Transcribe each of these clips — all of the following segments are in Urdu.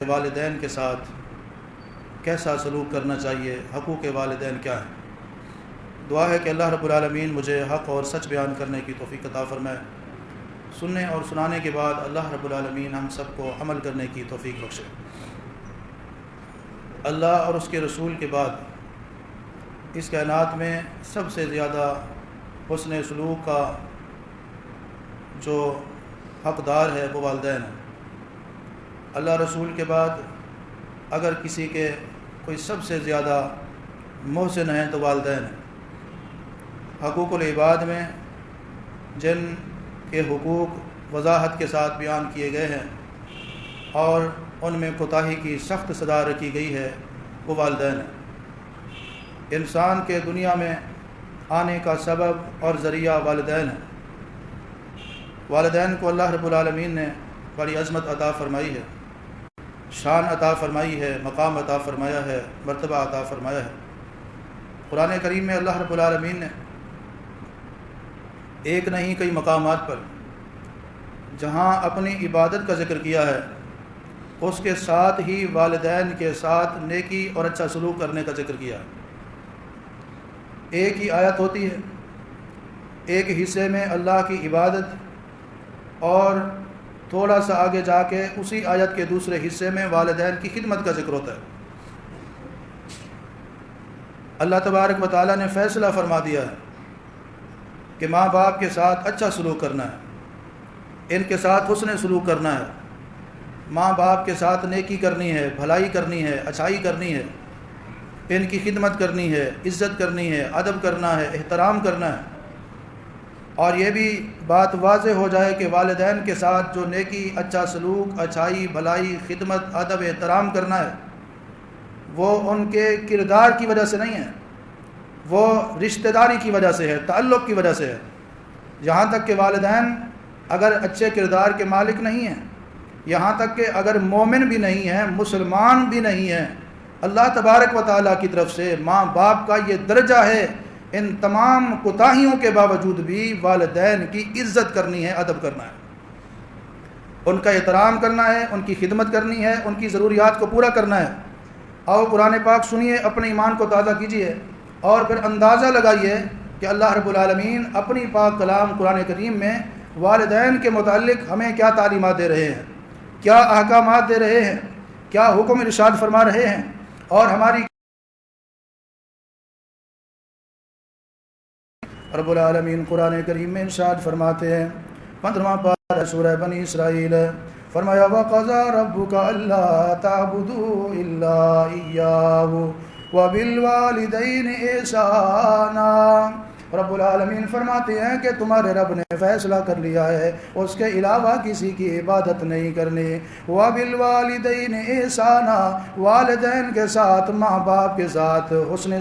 والدین کے ساتھ کیسا سلوک کرنا چاہیے، حقوق والدین کیا ہیں۔ دعا ہے کہ اللہ رب العالمین مجھے حق اور سچ بیان کرنے کی توفیق عطا فرمائے، سننے اور سنانے کے بعد اللہ رب العالمین ہم سب کو عمل کرنے کی توفیق بخشے۔ اللہ اور اس کے رسول کے بعد اس کائنات میں سب سے زیادہ حسن سلوک کا جو حقدار ہے وہ والدین ہیں۔ اللہ رسول کے بعد اگر کسی کے کوئی سب سے زیادہ محسن ہیں تو والدین ہیں۔ حقوق العباد میں جن کے حقوق وضاحت کے ساتھ بیان کیے گئے ہیں اور ان میں کوتاہی کی سخت سزا رکھی گئی ہے وہ والدین ہیں۔ انسان کے دنیا میں آنے کا سبب اور ذریعہ والدین ہیں۔ والدین کو اللہ رب العالمین نے بڑی عظمت عطا فرمائی ہے، شان عطا فرمائی ہے، مقام عطا فرمایا ہے، مرتبہ عطا فرمایا ہے۔ قرآن کریم میں اللہ رب العالمین نے ایک نہیں کئی مقامات پر جہاں اپنی عبادت کا ذکر کیا ہے اس کے ساتھ ہی والدین کے ساتھ نیکی اور اچھا سلوک کرنے کا ذکر کیا ہے۔ ایک ہی آیت ہوتی ہے، ایک حصے میں اللہ کی عبادت اور تھوڑا سا آگے جا کے اسی آیت کے دوسرے حصے میں والدین کی خدمت کا ذکر ہوتا ہے۔ اللہ تبارک و تعالیٰ نے فیصلہ فرما دیا ہے کہ ماں باپ کے ساتھ اچھا سلوک کرنا ہے، ان کے ساتھ حسن سلوک کرنا ہے، ماں باپ کے ساتھ نیکی کرنی ہے، بھلائی کرنی ہے، اچھائی کرنی ہے، ان کی خدمت کرنی ہے، عزت کرنی ہے، ادب کرنا ہے، احترام کرنا ہے۔ اور یہ بھی بات واضح ہو جائے کہ والدین کے ساتھ جو نیکی، اچھا سلوک، اچھائی، بھلائی، خدمت، ادب، احترام کرنا ہے وہ ان کے کردار کی وجہ سے نہیں ہے، وہ رشتہ داری کی وجہ سے ہے، تعلق کی وجہ سے ہے۔ یہاں تک کہ والدین اگر اچھے کردار کے مالک نہیں ہیں، یہاں تک کہ اگر مومن بھی نہیں ہیں، مسلمان بھی نہیں ہیں، اللہ تبارک و تعالیٰ کی طرف سے ماں باپ کا یہ درجہ ہے، ان تمام کوتاہیوں کے باوجود بھی والدین کی عزت کرنی ہے، ادب کرنا ہے، ان کا احترام کرنا ہے، ان کی خدمت کرنی ہے، ان کی ضروریات کو پورا کرنا ہے۔ آؤ قرآن پاک سنیے، اپنے ایمان کو تازہ کیجیے اور پھر اندازہ لگائیے کہ اللہ رب العالمین اپنی پاک کلام قرآن کریم میں والدین کے متعلق ہمیں کیا تعلیمات دے رہے ہیں، کیا احکامات دے رہے ہیں، کیا حکم ارشاد فرما رہے ہیں، اور ہماری رب العالمین قرآن کریم میں ارشاد فرماتے ہیں، 15واں پارہ سورہ بنی اسرائیل، فرمایا وَقَضَىٰ رَبُّكَ أَلَّا تَعْبُدُوا إِلَّا إِيَّاهُ وَبِالْوَالِدَيْنِ إِحْسَانًا۔ رب العالمین فرماتے ہیں کہ تمہارے رب نے فیصلہ کر لیا ہے اس کے علاوہ کسی کی عبادت نہیں کرنی۔ وَبِالْوَالِدَيْنِ إِحْسَانًا، والدین کے ساتھ، ماں باپ کے ساتھ حسن۔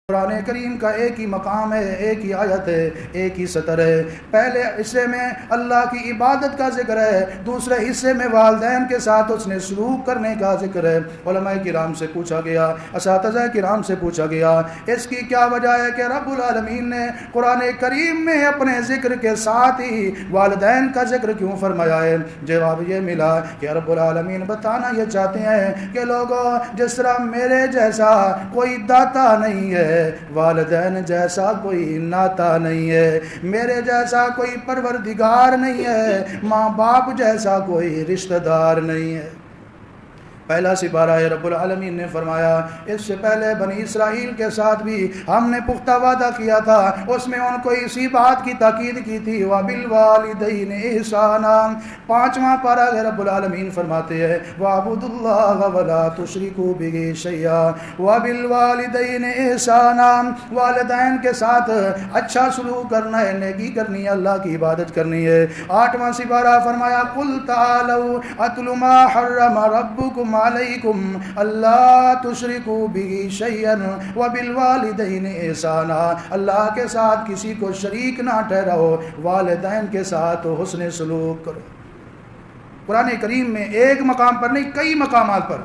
قرآن کریم کا ایک ہی مقام ہے، ایک ہی آیت ہے، ایک ہی سطر ہے۔ پہلے حصے میں اللہ کی عبادت کا ذکر ہے، دوسرے حصے میں والدین کے ساتھ اس نے سلوک کرنے کا ذکر ہے۔ علماء کرام سے پوچھا گیا، اساتذہ کرام سے پوچھا گیا اس کی کیا وجہ ہے کہ رب العالمین نے قرآن کریم میں اپنے ذکر کے ساتھ ہی والدین کا ذکر کیوں فرمایا ہے؟ جواب یہ ملا کہ رب العالمین بتانا یہ چاہتے ہیں کہ لوگوں، جس طرح میرے جیسا کوئی داتا نہیں ہے، والدین جیسا کوئی ناتا نہیں ہے، میرے جیسا کوئی پروردگار نہیں ہے، ماں باپ جیسا کوئی رشتہ دار نہیں ہے۔ پہلا سپارہ ہے، رب العالمین نے فرمایا اس سے پہلے بنی اسرائیل کے ساتھ بھی ہم نے پختہ وعدہ کیا تھا، اس میں ان کو اسی بات کی تاکید کی تھی، وَبِالْوَالِدَيْنِ إِحْسَانًا۔ 5واں پارہ ہے، رب العالمین فرماتے ہیں وَاعْبُدُوا اللَّهَ وَلَا تُشْرِكُوا بِهِ شَيْئًا وَبِالْوَالِدَيْنِ إِحْسَانًا۔ والدین کے ساتھ اچھا سلوک کرنا ہے، نیکی کرنی ہے، اللہ کی عبادت کرنی ہے۔ 8واں سپارہ فرمایا قُلْ تَعَالَوْا أَتْلُ مَا حَرَّمَ رَبُّكُمْ علیکم اللہ تشرکوا بہ شیئا وبالوالدین احسانا۔ اللہ کے ساتھ کسی کو شریک نہ ٹھہراؤ، والدین کے ساتھ حسن سلوک کرو۔ قرآن کریم میں ایک مقام پر نہیں، کئی مقامات پر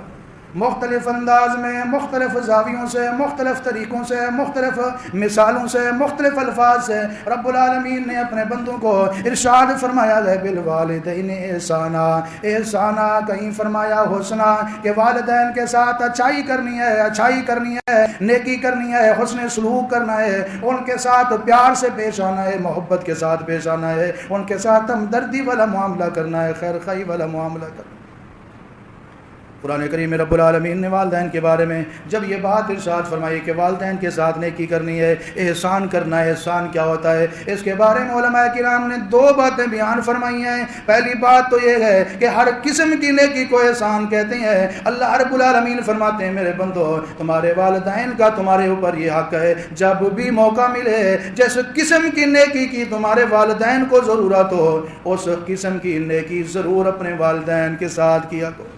مختلف انداز میں، مختلف زاویوں سے، مختلف طریقوں سے، مختلف مثالوں سے، مختلف الفاظ سے رب العالمین نے اپنے بندوں کو ارشاد فرمایا ہے بالوالدین احسانا، احسانا کہیں فرمایا حسنا، کہ والدین کے ساتھ اچھائی کرنی ہے، اچھائی کرنی ہے، نیکی کرنی ہے، حسن سلوک کرنا ہے، ان کے ساتھ پیار سے پیش آنا ہے، محبت کے ساتھ پیش آنا ہے، ان کے ساتھ ہمدردی والا معاملہ کرنا ہے، خیر خواہی والا معاملہ کرنا ہے۔ قرآن کریم میں رب العالمین نے والدین کے بارے میں جب یہ بات ارشاد فرمائی کہ والدین کے ساتھ نیکی کرنی ہے، احسان کرنا ہے، احسان کیا ہوتا ہے، اس کے بارے میں علماء کرام نے دو باتیں بیان فرمائی ہیں۔ پہلی بات تو یہ ہے کہ ہر قسم کی نیکی کو احسان کہتے ہیں۔ اللہ رب العالمین فرماتے ہیں میرے بندو تمہارے والدین کا تمہارے اوپر یہ حق ہے، جب بھی موقع ملے جس قسم کی نیکی کی تمہارے والدین کو ضرورت ہو اس قسم کی نیکی ضرور اپنے والدین کے ساتھ کیا کرو۔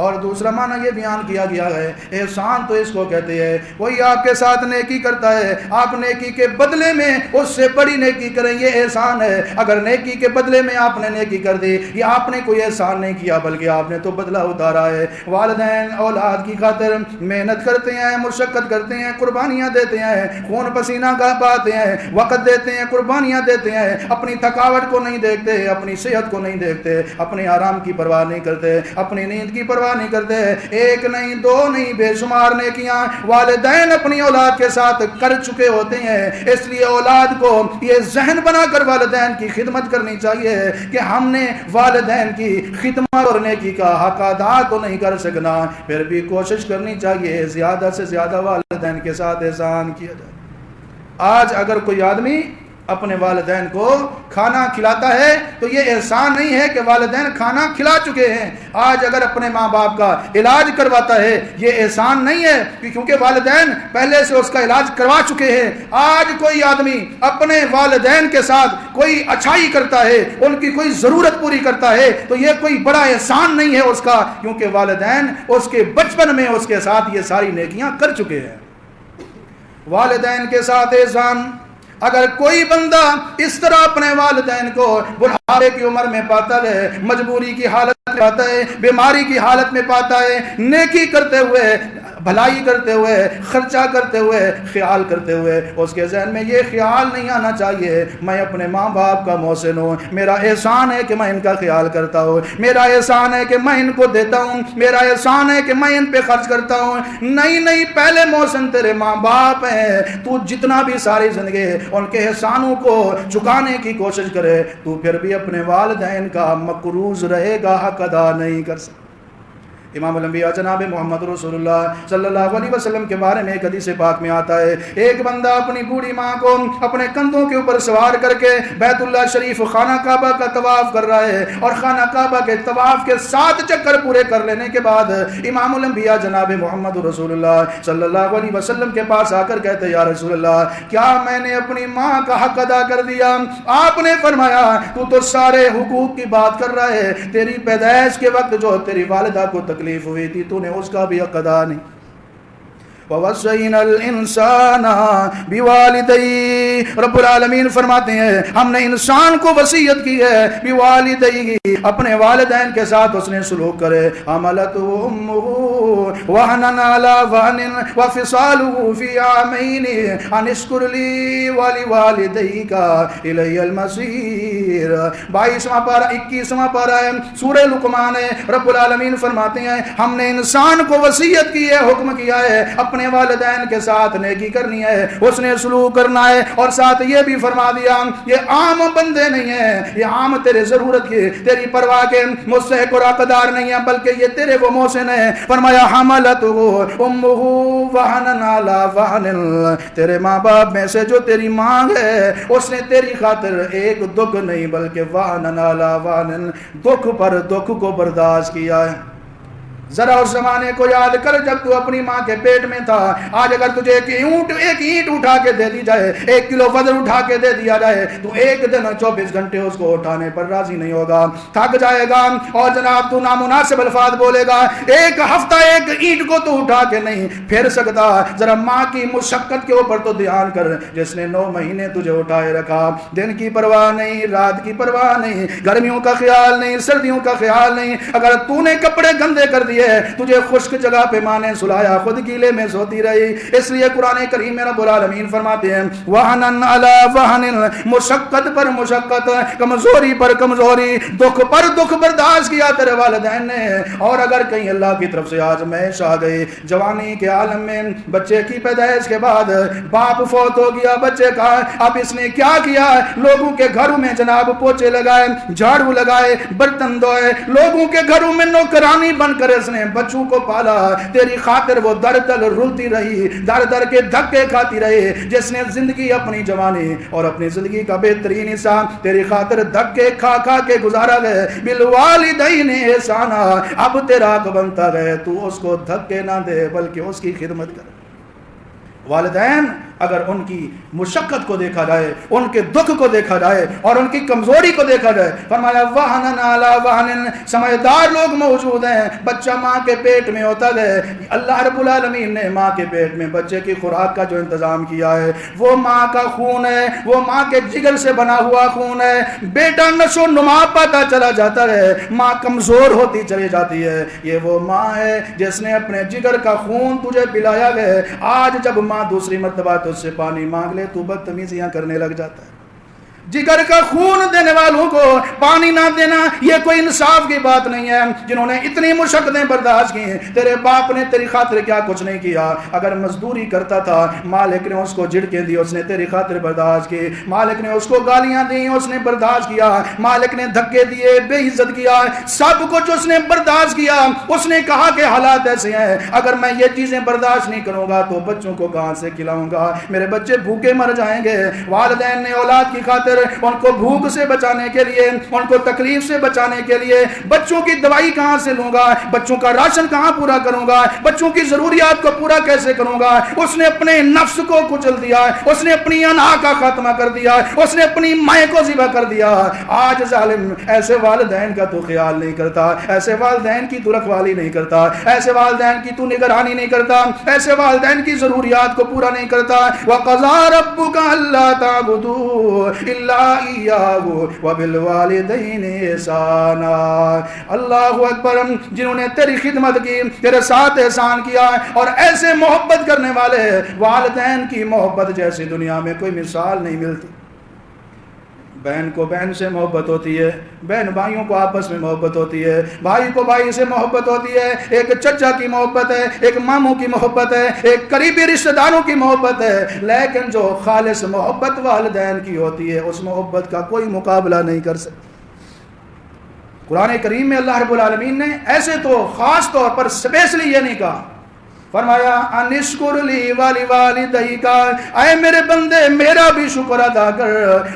اور دوسرا معنی یہ بیان کیا گیا ہے احسان تو اس کو کہتے ہیں کوئی آپ کے ساتھ نیکی کرتا ہے، آپ نیکی کے بدلے میں اس سے بڑی نیکی کریں، یہ احسان ہے۔ اگر نیکی کے بدلے میں آپ نے نیکی کر دی، یہ آپ نے کوئی احسان نہیں کیا بلکہ آپ نے تو بدلہ اتارا ہے۔ والدین اولاد کی خاطر محنت کرتے ہیں، مشقت کرتے ہیں، قربانیاں دیتے ہیں، خون پسینہ بہاتے ہیں، وقت دیتے ہیں، قربانیاں دیتے ہیں، اپنی تھکاوٹ کو نہیں دیکھتے، اپنی صحت کو نہیں دیکھتے، اپنے آرام کی پرواہ نہیں کرتے، اپنی نیند کی پرواہ نہیں کرتے۔ ایک نہیں دو نہیں بے شمار نیکیاں والدین اپنی اولاد کے ساتھ کر چکے ہوتے ہیں۔ اس لیے اولاد کو یہ ذہن بنا کر والدین کی خدمت کرنی چاہیے کہ ہم نے والدین کی خدمت اور نیکی کا حق ادا تو نہیں کر سکنا، پھر بھی کوشش کرنی چاہیے زیادہ سے زیادہ والدین کے ساتھ احسان کیا جائے۔ آج اگر کوئی آدمی اپنے والدین کو کھانا کھلاتا ہے تو یہ احسان نہیں ہے کہ والدین کھانا کھلا چکے ہیں۔ آج اگر اپنے ماں باپ کا علاج کرواتا ہے یہ احسان نہیں ہے کیونکہ والدین پہلے سے اس کا علاج کروا چکے ہیں۔ آج کوئی آدمی اپنے والدین کے ساتھ کوئی اچھائی کرتا ہے، ان کی کوئی ضرورت پوری کرتا ہے تو یہ کوئی بڑا احسان نہیں ہے اس کا، کیونکہ والدین اس کے بچپن میں اس کے ساتھ یہ ساری نیکیاں کر چکے ہیں۔ والدین کے ساتھ احسان اگر کوئی بندہ اس طرح اپنے والدین کو بڑھاپے کی عمر میں پاتا ہے، مجبوری کی حالت میں پاتا ہے، بیماری کی حالت میں پاتا ہے، نیکی کرتے ہوئے، بھلائی کرتے ہوئے، خرچہ کرتے ہوئے، خیال کرتے ہوئے، اس کے ذہن میں یہ خیال نہیں آنا چاہیے میں اپنے ماں باپ کا محسن ہوں، میرا احسان ہے کہ میں ان کا خیال کرتا ہوں، میرا احسان ہے کہ میں ان کو دیتا ہوں، میرا احسان ہے کہ میں ان پہ خرچ کرتا ہوں۔ نہیں، پہلے محسن تیرے ماں باپ ہیں۔ تو جتنا بھی ساری زندگی ان کے احسانوں کو چکانے کی کوشش کرے تو پھر بھی اپنے والدین کا مقروض رہے گا، حق ادا نہیں کر سکتا۔ امام الانبیاء جناب محمد رسول اللہ صلی اللہ علیہ وسلم کے بارے میں ایک حدیث پاک میں آتا ہے ایک بندہ اپنی بوڑھی ماں کو اپنے کندھوں کے اوپر سوار کر کے بیت اللہ شریف خانہ کعبہ کا طواف کر رہا ہے، اور خانہ کعبہ کے طواف کے 7 چکر پورے کر لینے کے بعد امام الانبیاء جناب محمد رسول اللہ صلی اللہ علیہ وسلم کے پاس آ کر کہتے یا رسول اللہ کیا میں نے اپنی ماں کا حق ادا کر دیا؟ آپ نے فرمایا تو سارے حقوق کی بات کر رہا ہے، تیری پیدائش کے وقت جو تیری والدہ کو تکلیف ہوئی تھی تو نے اس کا بھی حق ادا نہیں۔ وَوَصَّيْنَا الْإِنسَانَ بِوَالِدَيْهِ، رب العالمین فرماتے ہیں ہم نے انسان کو وصیت کی ہے بِوَالِدَيْهِ، اپنے والدین کے ساتھ اس نے سلوک کرے۔ حَمَلَتْهُ أُمُّهُ وَهْنًا عَلَى وَهْنٍ وَفِصَالُهُ فِي عَامَيْنِ أَنِ اشْكُرْ لِي وَلِوَالِدَيْكَ إِلَيَّ الْمَصِيرُ۔ 22واں پارہ 21واں پارہ ہے سورہ لقمان ہے۔ رب العالمین فرماتے ہیں ہم نے انسان کو وصیت کی ہے، حکم کیا ہے اپنے والدین کے ساتھ نیکی کرنی ہے، اس نے سلوک کرنا ہے، اور ساتھ یہ بھی فرما دیا یہ عام بندے نہیں ہیں، یہ عام تیرے ضرورت کی تیری پرواہ کے مستحق اور حقدار نہیں ہیں، بلکہ یہ تیرے وہ محسن ہیں۔ فرمایا حملتہ امہ وہنا علی وہن، تیرے ماں باپ میں سے جو تیری ماں ہے اس نے تیری خاطر ایک دکھ نہیں بلکہ وہنا علی وہن، دکھ پر دکھ کو برداشت کیا ہے۔ ذرا اس زمانے کو یاد کر جب تو اپنی ماں کے پیٹ میں تھا۔ آج اگر تجھے ایک اینٹ اٹھا کے دے دی جائے، 1 کلو وزن اٹھا کے دے دیا جائے تو ایک دن 24 گھنٹے اس کو اٹھانے پر راضی نہیں ہوگا، تھک جائے گا، اور جناب تو نامناسب الفاظ بولے گا۔ 1 ہفتہ 1 اینٹ کو تو اٹھا کے نہیں پھر سکتا۔ ذرا ماں کی مشقت کے اوپر تو دھیان کر، جس نے 9 مہینے تجھے اٹھائے رکھا، دن کی پرواہ نہیں، رات کی پرواہ نہیں، گرمیوں کا خیال نہیں، سردیوں کا خیال نہیں۔ اگر تو نے کپڑے گندے کر دیے ہے, تجھے خشک جگہ پہ ماں نے سلایا, خود گیلے میں سوتی رہی. اس لیے قرآن کریم میں رب العالمین فرماتے ہیں وہنن علی وہن, مشقت پر مشقت, کمزوری پر کمزوری, دکھ پر دکھ برداشت کیا تیرے والدین نے. اور اگر کہیں اللہ کی طرف سے آزمائش آ گئی, جوانی کے عالم میں بچے کی پیدائش کے بعد باپ فوت ہو گیا بچے کا, اب اس نے کیا کیا, لوگوں کے گھروں میں جناب پوچھے لگائے, جھاڑو لگائے, برتن دھوئے, لوگوں کے گھروں میں نوکرانی بن کر اس نے بچوں کو پالا. تیری خاطر وہ در در رلتی رہی, در در کے دھکے کھاتی رہی. جس نے زندگی اپنی جوانی اور اپنی زندگی کا بہترین حصہ تیری خاطر دھکے کھا کھا کے گزارا گئے, بالوالدین احسانا, اب تیرا حق بنتا گئے تو اس کو دھکے نہ دے بلکہ اس کی خدمت کر. والدین اگر ان کی مشقت کو دیکھا جائے, ان کے دکھ کو دیکھا جائے اور ان کی کمزوری کو دیکھا جائے, فرمایا وہنن علی وہن, سمجھدار لوگ موجود ہیں. بچہ ماں کے پیٹ میں ہوتا ہے, اللہ رب العالمین نے ماں کے پیٹ میں بچے کی خوراک کا جو انتظام کیا ہے وہ ماں کا خون ہے, وہ ماں کے جگر سے بنا ہوا خون ہے. بیٹا نشو نما پاتا چلا جاتا ہے, ماں کمزور ہوتی چلی جاتی ہے. یہ وہ ماں ہے جس نے اپنے جگر کا خون تجھے پلایا ہے. آج جب ماں دوسری مرتبہ تو اس سے پانی مانگ لے تو بدتمیزیاں کرنے لگ جاتا ہے. جگر کا خون دینے والوں کو پانی نہ دینا یہ کوئی انصاف کی بات نہیں ہے. جنہوں نے اتنی مشقتیں برداشت کی, تیرے باپ نے تیری خاطر کیا کچھ نہیں کیا. اگر مزدوری کرتا تھا مالک نے اس کو جھڑکیں دی, اس نے تیری خاطر برداشت کی. مالک نے اس کو گالیاں دی, اس نے برداشت کیا. مالک نے دھکے دیے, بے عزت کیا, سب کچھ اس نے برداشت کیا. اس نے کہا کہ حالات ایسے ہیں, اگر میں یہ چیزیں برداشت نہیں کروں گا تو بچوں کو کہاں سے کھلاؤں گا, میرے بچے بھوکے مر جائیں گے. والدین نے اولاد کی خاطر ان کو بھوک سے بچانے کے لیے, ان کو تکلیف سے بچانے کے لیے, بچوں کی دوائی کہاں سے لوں گا, بچوں کا راشن کہاں پورا کروں گا, بچوں کی ضروریات کو پورا کیسے کروں گا, اس نے اپنے نفس کو کچل دیا, اس نے اپنی انا کا خاتمہ کر دیا, اس نے اپنی مائیں کو ذبح کر دیا. آج ظالم ایسے والدین کا تو خیال نہیں کرتا, ایسے والدین کی تو رکھوالی نہیں کرتا, ایسے والدین کی تو نگرانی نہیں کرتا, ایسے والدین کی ضروریات کو پورا نہیں کرتا. وَقَضَىٰ رَبُّكَ أَلَّا تَعْبُدُوا إِلَّا إِيَّاهُ وَبِالْوَالِدَيْنِ إِحْسَانًا. اللہ اکبر. جنہوں نے تیری خدمت کی, تیرے ساتھ احسان کیا, اور ایسے محبت کرنے والے والدین کی محبت جیسی دنیا میں کوئی مثال نہیں ملتی. بہن کو بہن سے محبت ہوتی ہے, بہن بھائیوں کو آپس میں محبت ہوتی ہے, بھائی کو بھائی سے محبت ہوتی ہے, ایک چچا کی محبت ہے, ایک ماموں کی محبت ہے, ایک قریبی رشتہ داروں کی محبت ہے. لیکن جو خالص محبت والدین کی ہوتی ہے اس محبت کا کوئی مقابلہ نہیں کر سکتا. قرآن کریم میں اللہ رب العالمین نے ایسے تو خاص طور پر اسپیشلی یہ نہیں کہا, فرمایا انشکر لی والی والدیکا, اے میرے بندے میرا بھی شکر ادا کر,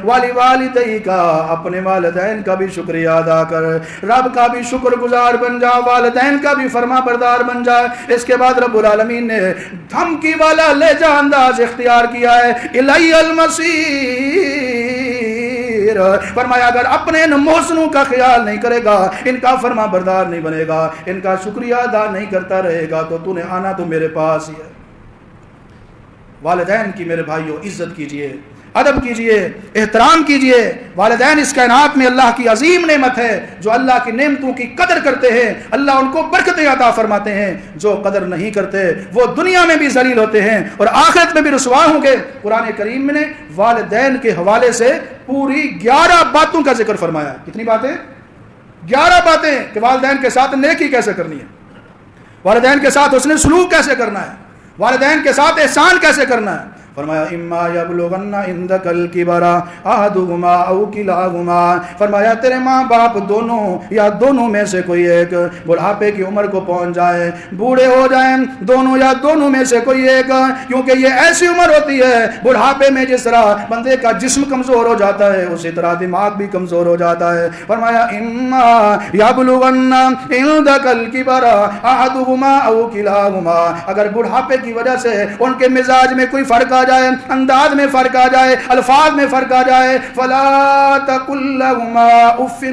والی والدیکا, اپنے والدین کا بھی شکریہ ادا کر, رب کا بھی شکر گزار بن جا, والدین کا بھی فرما بردار بن جا. اس کے بعد رب العالمین نے دھمکی والا لہجہ انداز اختیار کیا ہے, الی المصیر. فرمایا اگر اپنے ان محسنوں کا خیال نہیں کرے گا, ان کا فرما بردار نہیں بنے گا, ان کا شکریہ ادا نہیں کرتا رہے گا, تو نے آنا تو میرے پاس ہی ہے. والدین کی میرے بھائیوں عزت کیجئے, ادب کیجئے, احترام کیجئے. والدین اس کائنات میں اللہ کی عظیم نعمت ہے. جو اللہ کی نعمتوں کی قدر کرتے ہیں اللہ ان کو برکتیں عطا فرماتے ہیں, جو قدر نہیں کرتے وہ دنیا میں بھی ذلیل ہوتے ہیں اور آخرت میں بھی رسوا ہوں گے. قرآن کریم نے والدین کے حوالے سے پوری 11 باتوں کا ذکر فرمایا. کتنی باتیں؟ 11 باتیں کہ والدین کے ساتھ نیکی کیسے کرنی ہے, والدین کے ساتھ حسن سلوک کیسے کرنا ہے, والدین کے ساتھ احسان کیسے کرنا ہے. فرمایا اما یبلغن عندک الکبر احدهما او کلاهما, فرمایا تیرے ماں باپ دونوں یا دونوں میں سے کوئی ایک بڑھاپے کی عمر کو پہنچ جائے, بوڑھے ہو جائیں, دونوں یا دونوں میں سے کوئی ایک, کیونکہ یہ ایسی عمر ہوتی ہے بڑھاپے میں جس طرح بندے کا جسم کمزور ہو جاتا ہے اسی طرح دماغ بھی کمزور ہو جاتا ہے. فرمایا اما یبلغن عندک الکبر احدهما او کلاهما, اگر بڑھاپے کی وجہ سے ان کے مزاج میں کوئی فرق آ جائے, انداز میں فرق آ جائے, الفاظ میں فرق آ جائے. فلا تقل لهما اف,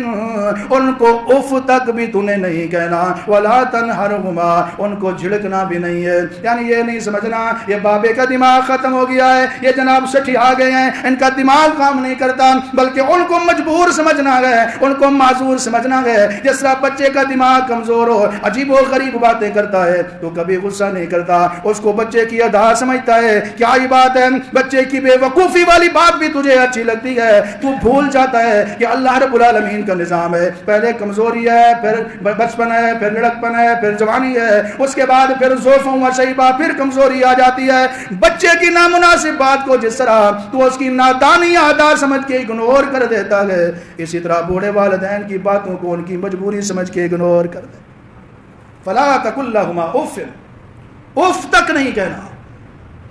ان کو اف تک بھی تو نے نہیں کہنا. ولا تنہرهما, ان کو جھڑکنا بھی نہیں ہے. یعنی یہ نہیں سمجھنا یہ بابے کا دماغ ختم ہو گیا ہے, یہ جناب 60 آ گئے ہیں, ان کا دماغ کام نہیں کرتا, بلکہ ان کو مجبور سمجھنا ہے, ان کو معذور سمجھنا ہے. جس طرح بچے کا دماغ کمزور ہو, عجیب و غریب باتیں کرتا ہے, تو کبھی غصہ نہیں کرتا, اس کو بچے کی ادا سمجھتا ہے. کیا ہی بات ہے, بچے کی بے وقوفی والی بات بھی تجھے اچھی لگتی ہے, تو بھول جاتا ہے کہ اللہ رب العالمین کا نظام ہے. پہلے کمزوری ہے, پھر بچپن ہے, پھر لڑکپن ہے, پھر جوانی ہے, اس کے بعد پھر ضعف و شیبہ, پھر کمزوری آ جاتی ہے. بچے کی نامناسب بات کو جس طرح تو اس کی نادانی ادا سمجھ کے اگنور کر دیتا ہے, اسی طرح بوڑھے والدین کی باتوں کو ان کی مجبوری سمجھ کے اگنور کر دے. فلا تقل لهما اف, اف تک نہیں کہنا.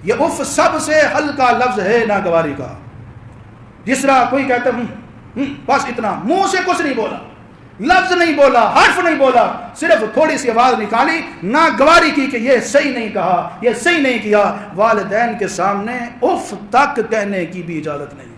یہ اف سب سے ہلکا لفظ ہے ناگواری کا. جس طرح کوئی کہتا ہے بس اتنا, منہ سے کچھ نہیں بولا, لفظ نہیں بولا, حرف نہیں بولا, صرف تھوڑی سی آواز نکالی, ناگواری کی کہ یہ صحیح نہیں کہا, یہ صحیح نہیں کیا. والدین کے سامنے اف تک کہنے کی بھی اجازت نہیں ہے.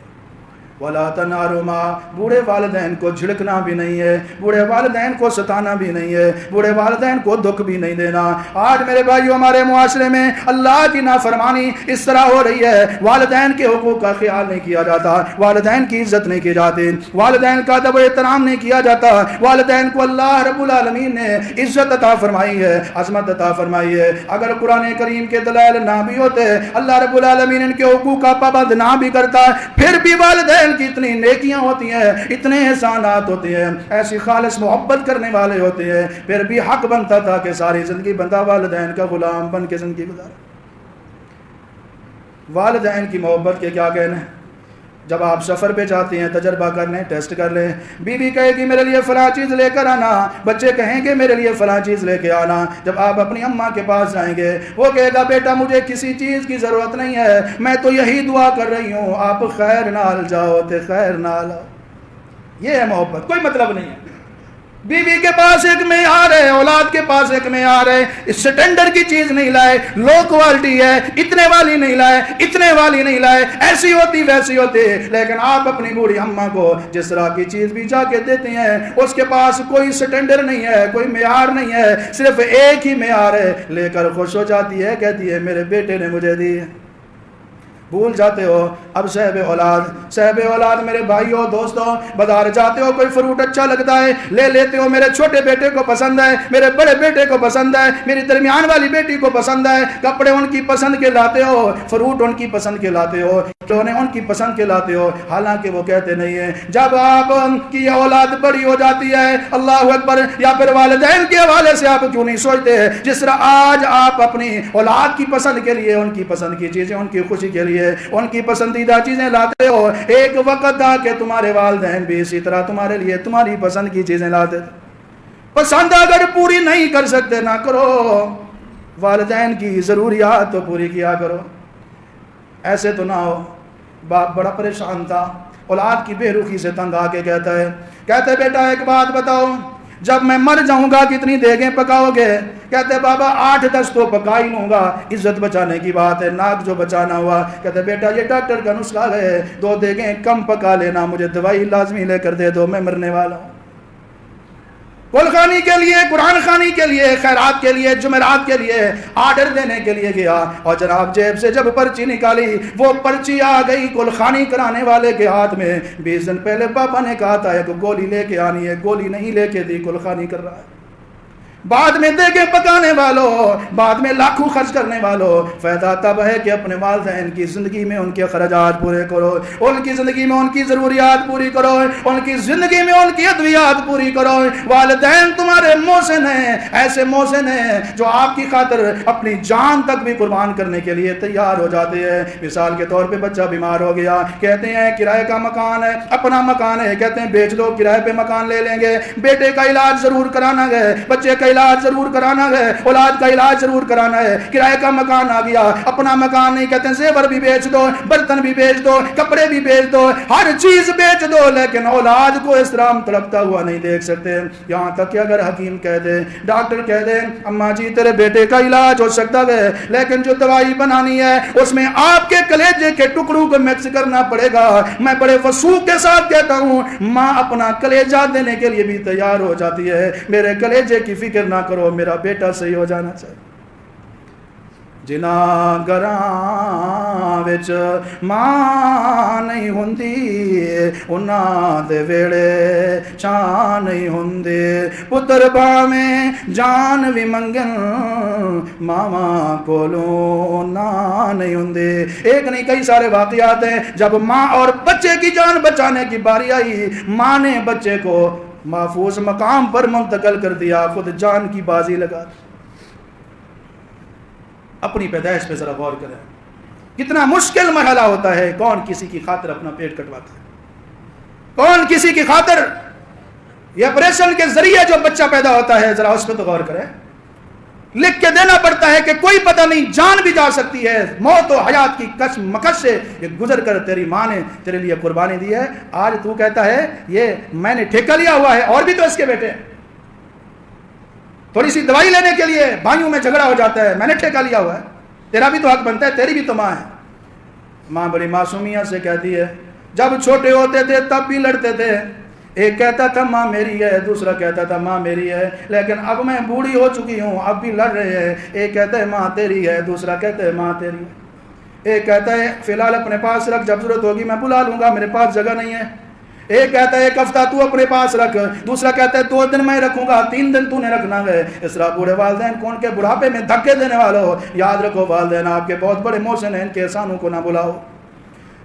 ولا تنہرہما, بوڑھے والدین کو جھڑکنا بھی نہیں ہے, بوڑھے والدین کو ستانا بھی نہیں ہے, بوڑھے والدین کو دکھ بھی نہیں دینا. آج میرے بھائیو ہمارے معاشرے میں اللہ کی نافرمانی اس طرح ہو رہی ہے, والدین کے حقوق کا خیال نہیں کیا جاتا, والدین کی عزت نہیں کی جاتی, والدین کا ادب و احترام نہیں کیا جاتا. والدین کو اللہ رب العالمین نے عزت عطا فرمائی ہے, عظمت عطا فرمائی ہے. اگر قرآن کریم کے دلائل نہ بھی ہوتے, اللہ رب العالمین ان کے حقوق کا پابند نہ بھی کرتا, پھر بھی والدین کی اتنی نیکیاں ہوتی ہیں, اتنے احسانات ہوتے ہیں, ایسی خالص محبت کرنے والے ہوتے ہیں, پھر بھی حق بنتا تھا کہ ساری زندگی بندہ والدین کا غلام بن کے زندگی گزارے. والدین کی محبت کے کیا کہنے. جب آپ سفر پہ جاتے ہیں, تجربہ کر لیں, ٹیسٹ کر لیں. بیوی کہے گی میرے لیے فلاں چیز لے کر آنا, بچے کہیں گے میرے لیے فلاں چیز لے کے آنا. جب آپ اپنی اماں کے پاس جائیں گے, وہ کہے گا بیٹا مجھے کسی چیز کی ضرورت نہیں ہے, میں تو یہی دعا کر رہی ہوں آپ خیر نال جاؤ تے خیر نال آؤ. یہ ہے محبت, کوئی مطلب نہیں ہے. بیوی کے پاس ایک معیار ہے, اولاد کے پاس ایک معیار ہے. اسٹینڈرڈ کی چیز نہیں لائے, لو کوالٹی ہے, اتنے والی نہیں لائے, اتنے والی نہیں لائے, ایسی ہوتی ویسی ہوتی. لیکن آپ اپنی بوڑھی اماں کو جس طرح کی چیز بھی جا کے دیتے ہیں, اس کے پاس کوئی اسٹینڈرڈ نہیں ہے, کوئی معیار نہیں ہے, صرف ایک ہی معیار ہے. لے کر خوش ہو جاتی ہے, کہتی ہے میرے بیٹے نے مجھے دی. بھول جاتے ہو اب صاحب اولاد میرے بھائیوں دوستوں, بازار جاتے ہو, کوئی فروٹ اچھا لگتا ہے لے لیتے ہو, میرے چھوٹے بیٹے کو پسند ہے, میرے بڑے بیٹے کو پسند ہے, میری درمیان والی بیٹی کو پسند ہے. کپڑے ان کی پسند کے لاتے ہو, فروٹ ان کی پسند کے لاتے ہو, کھلونے ان کی پسند کے لاتے ہو, حالانکہ وہ کہتے نہیں ہیں. جب آپ کی اولاد بڑی ہو جاتی ہے, اللہ اکبر, یا پھر والدین کے حوالے سے آپ کیوں نہیں سوچتے جس طرح آج آپ اپنی اولاد کی پسند کے لیے, ان کی پسند کی چیزیں, ان کی خوشی کے لیے ان کی پسندیدہ چیزیں لاتے ہو. ایک وقت تھا کہ تمہارے والدین بھی اسی طرح تمہارے لیے تمہاری پسند کی چیزیں لاتے تھے. پسند اگر پوری نہیں کر سکتے نہ کرو, والدین کی ضروریات تو پوری کیا کرو. ایسے تو نہ ہو. باپ بڑا پریشان تھا, اولاد کی بے رخی سے تنگ آ کے کہتے بیٹا ایک بات بتاؤ, جب میں مر جاؤں گا کتنی دیگیں پکاؤ گے؟ کہتے بابا 8-10 تو پکا ہی لوں گا, عزت بچانے کی بات ہے, ناک جو بچانا ہوا. کہتے بیٹا یہ ڈاکٹر کا نسخہ ہے, 2 دیگیں کم پکا لینا, مجھے دوائی لازمی لے کر دے دو, میں مرنے والا ہوں. کل خانی کے لیے, قرآن خانی کے لیے, خیرات کے لیے, جمعرات کے لیے آرڈر دینے کے لیے گیا, اور جناب جیب سے جب پرچی نکالی, وہ پرچی آ گئی کل خانی کرانے والے کے ہاتھ میں. 20 دن پہلے پاپا نے کہا تھا ایک گولی لے کے آنی ہے, گولی نہیں لے کے دی, کل خانی کر رہا ہے. بعد میں دیگیں پکانے والوں, بعد میں لاکھوں خرچ کرنے والوں, فائدہ تب ہے کہ اپنے والدین کی زندگی میں ان کے خراجات پورے کرو, ان کی زندگی میں ان کی ضروریات پوری کرو, ان کی زندگی میں ان کی ادویات پوری کرو. والدین تمہارے محسن ہیں, ایسے محسن ہیں جو آپ کی خاطر اپنی جان تک بھی قربان کرنے کے لیے تیار ہو جاتے ہیں. مثال کے طور پہ بچہ بیمار ہو گیا, کہتے ہیں کرائے کا مکان ہے, اپنا مکان ہے, کہتے ہیں بیچ دو, کرائے پہ مکان لے لیں گے. بیٹے کا علاج ضرور کرانا ہے, بچے کا علاج ضرور کرانا ہے، اولاد کا علاج ضرور کرانا ہے، کرایہ کا مکان آ گیا، اپنا مکان نہیں، کہتے ہیں زیور بھی بیچ دو، برتن بھی بیچ دو، کپڑے بھی بیچ دو، ہر چیز بیچ دو، لیکن اولاد کو اس طرح تڑپتا ہوا نہیں دیکھ سکتے۔ یہاں تک کہ اگر حکیم کہہ دے، ڈاکٹر کہہ دے اماں جی تیرے بیٹے کا علاج ہو سکتا ہے، لیکن جو دوائی بنانی ہے اس میں آپ کے کلیجے کے ٹکڑوں کو مکس کرنا پڑے گا، میں بڑے وثوق کے ساتھ کہتا ہوں ماں اپنا کلیجہ دینے کے لیے بھی تیار ہو جاتی ہے۔ میرے کلیجے کی فکر نہ کرو، میرا بیٹا صحیح ہو جانا چاہیے۔ جنہاں گھراں وچ ماں نہیں ہوندی، انہاں دے ویڑے چاں نہیں ہوندے، پتر باویں جان بھی منگن ماواں کولوں نہ نہیں ہوندے۔ ایک نہیں کئی سارے واقعات ہیں جب ماں اور بچے کی جان بچانے کی باری آئی، ماں نے بچے کو محفوظ مقام پر منتقل کر دیا، خود جان کی بازی لگا دی۔ اپنی پیدائش پہ ذرا غور کریں، کتنا مشکل مرحلہ ہوتا ہے۔ کون کسی کی خاطر اپنا پیٹ کٹواتا ہے؟ کون کسی کی خاطر یہ آپریشن کے ذریعے جو بچہ پیدا ہوتا ہے، ذرا اس پہ تو غور کریں۔ لکھ کے دینا پڑتا ہے کہ کوئی پتہ نہیں، جان بھی جا سکتی ہے، موت و حیات کی کش مکش سے یہ گزر کر تیری ماں نے تیرے لیے قربانی دی ہے۔ آج تو کہتا ہے یہ میں نے ٹھیکہ لیا ہوا ہے، اور بھی تو اس کے بیٹے ہیں۔ تھوڑی سی دوائی لینے کے لیے بھائیوں میں جھگڑا ہو جاتا ہے، میں نے ٹھیکہ لیا ہوا ہے، تیرا بھی تو حق بنتا ہے، تیری بھی تو ماں ہے۔ ماں بڑی معصومیت سے کہتی ہے، جب چھوٹے ہوتے تھے تب بھی لڑتے تھے، ایک کہتا تھا ماں میری ہے، دوسرا کہتا تھا ماں میری ہے، لیکن اب میں بوڑھی ہو چکی ہوں، اب بھی لڑ رہے ہیں، ایک کہتا ہے ماں تیری ہے، دوسرا کہتا ہے ماں تیری ہے۔ ایک کہتا ہے فی الحال اپنے پاس رکھ، جب ضرورت ہوگی میں بلا لوں گا، میرے پاس جگہ نہیں ہے۔ ایک کہتا ہے ایک ہفتہ تو اپنے پاس رکھ، دوسرا کہتا ہے 2 دن میں رکھوں گا، 3 دن تو نے رکھنا ہے۔ اس طرح بوڑھے والدین کون کے بڑھاپے میں دھکے دینے والوں، یاد رکھو والدین آپ کے بہت بڑے محسن ہیں، ان کے احسانوں کو نہ بلاؤ۔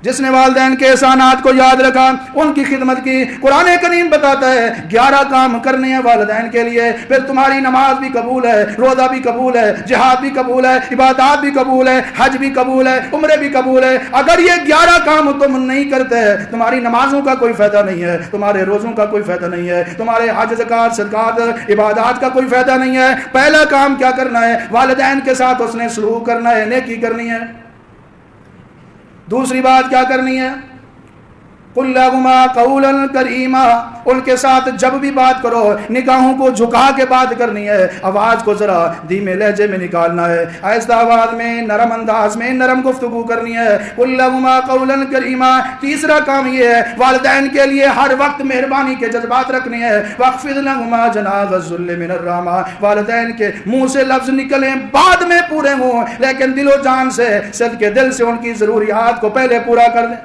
جس نے والدین کے احسانات کو یاد رکھا، ان کی خدمت کی، قرآن کریم بتاتا ہے 11 کام کرنے ہیں والدین کے لیے، پھر تمہاری نماز بھی قبول ہے، روزہ بھی قبول ہے، جہاد بھی قبول ہے، عبادات بھی قبول ہے، حج بھی قبول ہے، عمرے بھی قبول ہے۔ اگر یہ 11 کام تم نہیں کرتے، تمہاری نمازوں کا کوئی فائدہ نہیں ہے، تمہارے روزوں کا کوئی فائدہ نہیں ہے، تمہارے حج زکات صدقات عبادات کا کوئی فائدہ نہیں ہے۔ پہلا کام کیا کرنا ہے؟ والدین کے ساتھ اس نے سلوک کرنا ہے، نیکی کرنی ہے۔ دوسری بات کیا کرنی ہے؟ قُلْ لَهُمَا قَوْلًا كَرِيمًا، ان کے ساتھ جب بھی بات کرو نگاہوں کو جھکا کے بات کرنی ہے، آواز کو ذرا دھیمے لہجے میں نکالنا ہے، آہستہ آواز میں، نرم انداز میں، نرم گفتگو کرنی ہے۔ قُلْ لَهُمَا قَوْلًا كَرِيمًا۔ تیسرا کام یہ ہے والدین کے لیے ہر وقت مہربانی کے جذبات رکھنے ہیں۔ وَاخْفِضْ لَهُمَا جَنَاحَ الذُّلِّ مِنَ الرَّحْمَةِ، والدین کے منہ سے لفظ نکلیں بعد میں پورے ہوں، لیکن دل و جان سے، صدقے دل سے ان کی ضروریات کو پہلے پورا کر دیں۔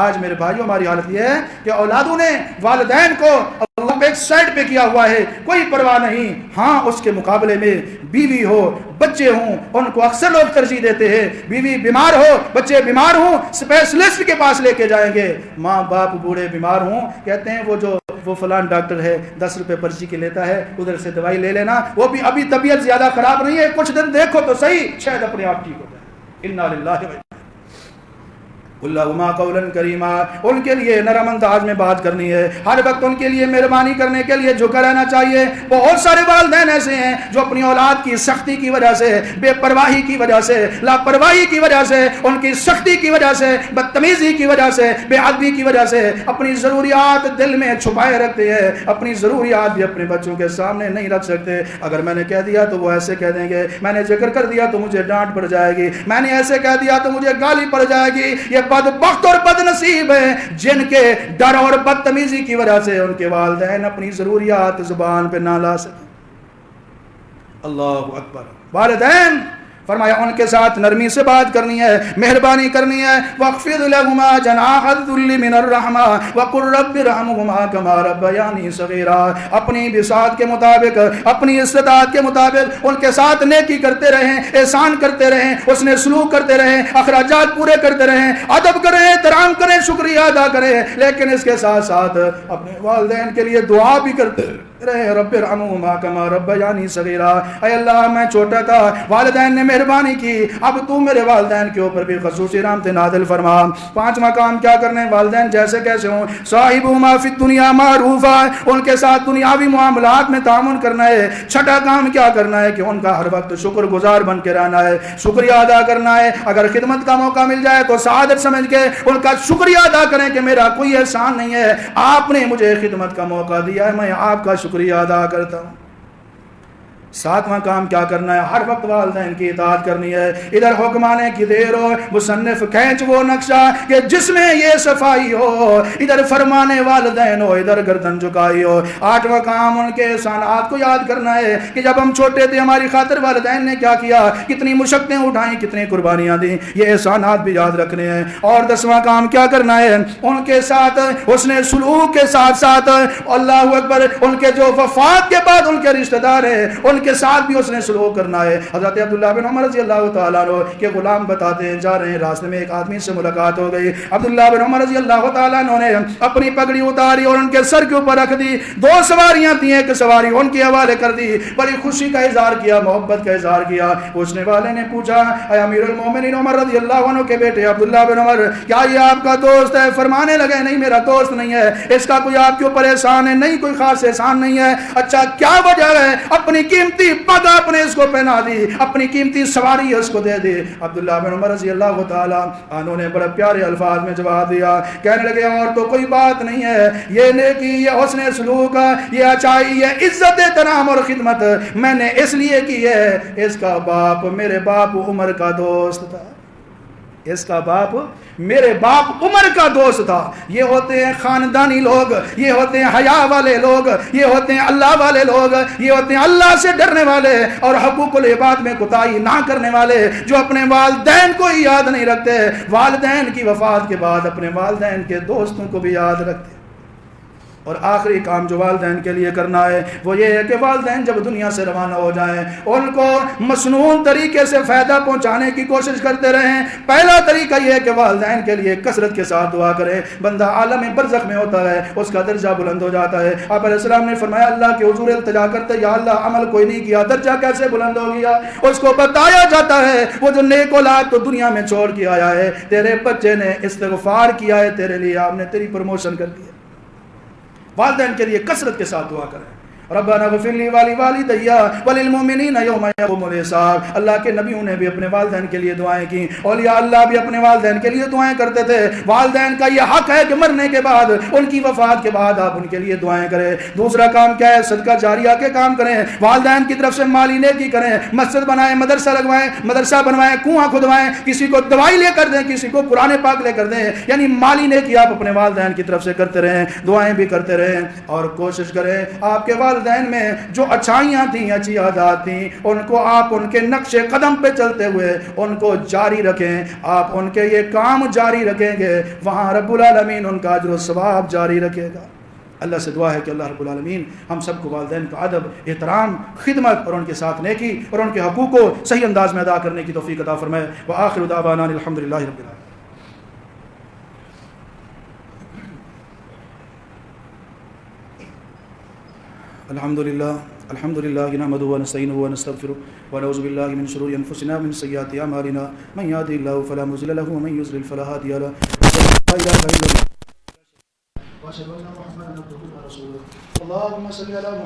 آج میرے بھائیوں ہماری حالت یہ ہے کہ اولادوں نے والدین کو اللہ پہ ایک سائڈ پہ کیا ہوا ہے، کوئی پرواہ نہیں۔ ہاں اس کے مقابلے میں بیوی ہو، بچے ہوں، ان کو اکثر لوگ ترجیح دیتے ہیں۔ بیوی بیمار ہو، بچے بیمار ہوں، اسپیشلسٹ کے پاس لے کے جائیں گے۔ ماں باپ بوڑھے بیمار ہوں، کہتے ہیں وہ فلان ڈاکٹر ہے 10 روپے پرچی کے لیتا ہے، ادھر سے دوائی لے لینا، وہ بھی ابھی طبیعت زیادہ خراب نہیں ہے، کچھ دن دیکھو تو صحیح، شاید اپنے آپ ٹھیک ہو جائے۔ انا للہ و اللہم قولا کریما، ان کے لیے نرم انداز میں بات کرنی ہے، ہر وقت ان کے لیے مہربانی کرنے کے لیے جھکا رہنا چاہیے۔ بہت سارے والدین ایسے ہیں جو اپنی اولاد کی سختی کی وجہ سے، بے پرواہی کی وجہ سے، لاپرواہی کی وجہ سے، ان کی سختی کی وجہ سے، بدتمیزی کی وجہ سے، بے ادبی کی وجہ سے اپنی ضروریات دل میں چھپائے رکھتے ہیں، اپنی ضروریات بھی اپنے بچوں کے سامنے نہیں رکھ سکتے۔ اگر میں نے کہہ دیا تو وہ ایسے کہہ دیں گے، میں نے ذکر کر دیا تو مجھے ڈانٹ پڑ جائے گی، میں نے ایسے کہہ دیا تو مجھے گالی پڑ جائے گی۔ یہ بدبخت اور بد نصیب ہیں جن کے ڈر اور بدتمیزی کی وجہ سے ان کے والدین اپنی ضروریات زبان پہ نہ لا سکیں۔ اللہ اکبر۔ والدین فرمایا ان کے ساتھ نرمی سے بات کرنی ہے، مہربانی کرنی ہے۔ وَاخْفِضْ لَهُمَا جَنَاحَ الذُّلِّ مِنَ الرَّحْمَةِ وَقُلْ رَبِّ ارْحَمْهُمَا كَمَا رَبَّيَانِي صَغِيرًا۔ اپنی بساط کے مطابق، اپنی استطاعت کے مطابق ان کے ساتھ نیکی کرتے رہیں، احسان کرتے رہیں، اس نے سلوک کرتے رہیں، اخراجات پورے کرتے رہیں، ادب کریں، احترام کریں، شکریہ ادا کریں، لیکن اس کے ساتھ ساتھ اپنے والدین کے لیے دعا بھی کرتے رہیں۔ رہے رب ارحمہما کما ربیانی صغیرا، اے اللہ میں چھوٹا تھا، والدین نے مہربانی کی، اب تو میرے والدین کے اوپر بھی خصوصی رحمت نازل فرما۔ پانچواں کام کیا کرنے، والدین جیسے کیسے ہوں، صاحبہما فی الدنیا معروفا، ان کے ساتھ دنیاوی معاملات میں تعاون کرنا ہے۔ چھٹا کام کیا کرنا ہے کہ ان کا ہر وقت شکر گزار بن کے رہنا ہے، شکریہ ادا کرنا ہے۔ اگر خدمت کا موقع مل جائے تو سعادت سمجھ کے ان کا شکریہ ادا کریں کہ میرا کوئی احسان نہیں ہے، آپ نے مجھے خدمت کا موقع دیا ہے، میں آپ کا شکریہ ادا کرتا ہوں۔ ساتواں کام کیا کرنا ہے، ہر وقت والدین کی اطاعت کرنی ہے۔ ادھر حکمانے کی دیر ہو، مصنف کھینچ وہ نقشہ کہ جس میں یہ صفائی ہو، ادھر فرمانے والدین ہو، ادھر گردن جھکائی ہو۔ آٹھواں کام ان کے احسانات کو یاد کرنا ہے کہ جب ہم چھوٹے تھے ہماری خاطر والدین نے کیا کیا، کتنی مشقتیں اٹھائیں، کتنی قربانیاں دیں، یہ احسانات بھی یاد رکھنے ہیں۔ اور دسواں کام کیا کرنا ہے، ان کے ساتھ حسن سلوک کے ساتھ ساتھ اللہ اکبر، ان کے جو وفات کے بعد ان کے رشتہ دار ہیں ان کے ساتھ بھی اس نے سلوک کرنا ہے۔ حضرت عبداللہ بن عمر رضی اللہ تعالیٰ عنہ کے غلام بتاتے ہیں، جا رہے ہیں راستے میں ایک آدمی سے ملاقات ہو گئی، عبداللہ بن عمر رضی اللہ تعالیٰ عنہ نے اپنی پگڑی اتاری اور ان کے سر کے اوپر رکھ دی، دو سواریاں تھیں، ایک سواری ان کے حوالے کر دی، بڑی خوشی کا اظہار کیا، محبت کا اظہار کیا۔ پوچھنے والے نے پوچھا، اے امیر المومنین عمر رضی اللہ عنہ کے بیٹے عبداللہ بن عمر، کیا یہ آپ کا دوست ہے؟ فرمانے لگے، نہیں میرا دوست نہیں ہے، اس کا کوئی آپ کے اوپر احسان ہے؟ نہیں کوئی خاص احسان نہیں ہے۔ اچھا کیا وجہ ہے؟ اپنی قیمتی پگ آپ نے اس کو پہنا دی، اپنی قیمتی سواری اس کو دے دی۔ عبداللہ بن عمر رضی اللہ تعالیٰ عنہ نے بڑے پیارے الفاظ میں جواب دیا، کہنے لگے اور تو کوئی بات نہیں ہے، یہ نیکی، یہ حسن سلوک، یہ اچائی، یہ عزت احترام اور خدمت میں نے اس لیے کی ہے، اس کا باپ میرے باپ عمر کا دوست تھا، اس کا باپ میرے باپ عمر کا دوست تھا۔ یہ ہوتے ہیں خاندانی لوگ، یہ ہوتے ہیں حیا والے لوگ، یہ ہوتے ہیں اللہ والے لوگ، یہ ہوتے ہیں اللہ سے ڈرنے والے اور حقوق العباد میں کوتاہی نہ کرنے والے، جو اپنے والدین کو ہی یاد نہیں رکھتے، والدین کی وفات کے بعد اپنے والدین کے دوستوں کو بھی یاد رکھتے۔ اور آخری کام جو والدین کے لیے کرنا ہے وہ یہ ہے کہ والدین جب دنیا سے روانہ ہو جائیں ان کو مصنون طریقے سے فائدہ پہنچانے کی کوشش کرتے رہیں۔ پہلا طریقہ یہ ہے کہ والدین کے لیے کثرت کے ساتھ دعا کریں۔ بندہ عالم برزخ میں ہوتا ہے، اس کا درجہ بلند ہو جاتا ہے۔ آپ علیہ السلام نے فرمایا اللہ کے حضور التجا کرتے، یا اللہ عمل کوئی نہیں کیا، درجہ کیسے بلند ہو گیا؟ اس کو بتایا جاتا ہے وہ جو نیک اولاد تو دنیا میں چھوڑ کے آیا ہے، تیرے بچے نے استغفار کیا ہے تیرے لیے، آپ نے تیری پروموشن کر دی۔ والدین کے لیے کثرت کے ساتھ دعا کریں۔ ربنا اغفر لی ولوالدی وللمؤمنین یوم یقوم الحساب۔ اللہ کے نبیوں نے بھی اپنے والدین کے لیے دعائیں کی، اولیاء اللہ بھی اپنے والدین کے لیے دعائیں کرتے تھے۔ والدین کا یہ حق ہے کہ مرنے کے بعد، ان کی وفات کے بعد آپ ان کے لیے دعائیں کریں۔ دوسرا کام کیا ہے؟ صدقہ جاریہ کے کام کریں، والدین کی طرف سے مالی نیکی کریں، مسجد بنائیں، مدرسہ لگوائیں، مدرسہ بنوائیں، کنواں کھدوائیں، کسی کو دوائی لے کر دیں، کسی کو قرآن پاک لے کر دیں، یعنی مالی نیکی آپ اپنے والدین کی طرف سے کرتے رہیں، دعائیں بھی کرتے رہیں، اور کوشش کریں آپ کے والدین میں جو اچھائیاں تھیں، اچھی عادات تھیں، ان کو آپ ان کے نقش قدم پہ چلتے ہوئے ان کو جاری رکھیں۔ آپ ان کے یہ کام جاری رکھیں گے، وہاں رب العالمین ان کا اجر و ثواب جاری رکھے گا۔ اللہ سے دعا ہے کہ اللہ رب العالمین ہم سب کو والدین کا ادب، احترام، خدمت اور ان کے ساتھ نیکی اور ان کے حقوق کو صحیح انداز میں ادا کرنے کی توفیق عطا فرمائے۔ وآخر دعوانا الحمدللہ رب العالمین۔ الحمد للہ نحمده ونستعینه ونستغفره ونعوذ باللہ من شرور انفسنا ومن سیئات اعمالنا من یهده اللہ فلا مضل له ومن یضلل فلا هادی له لا اله الا اللہ واشهد ان محمدا عبده ورسوله اللهم صل علی محمد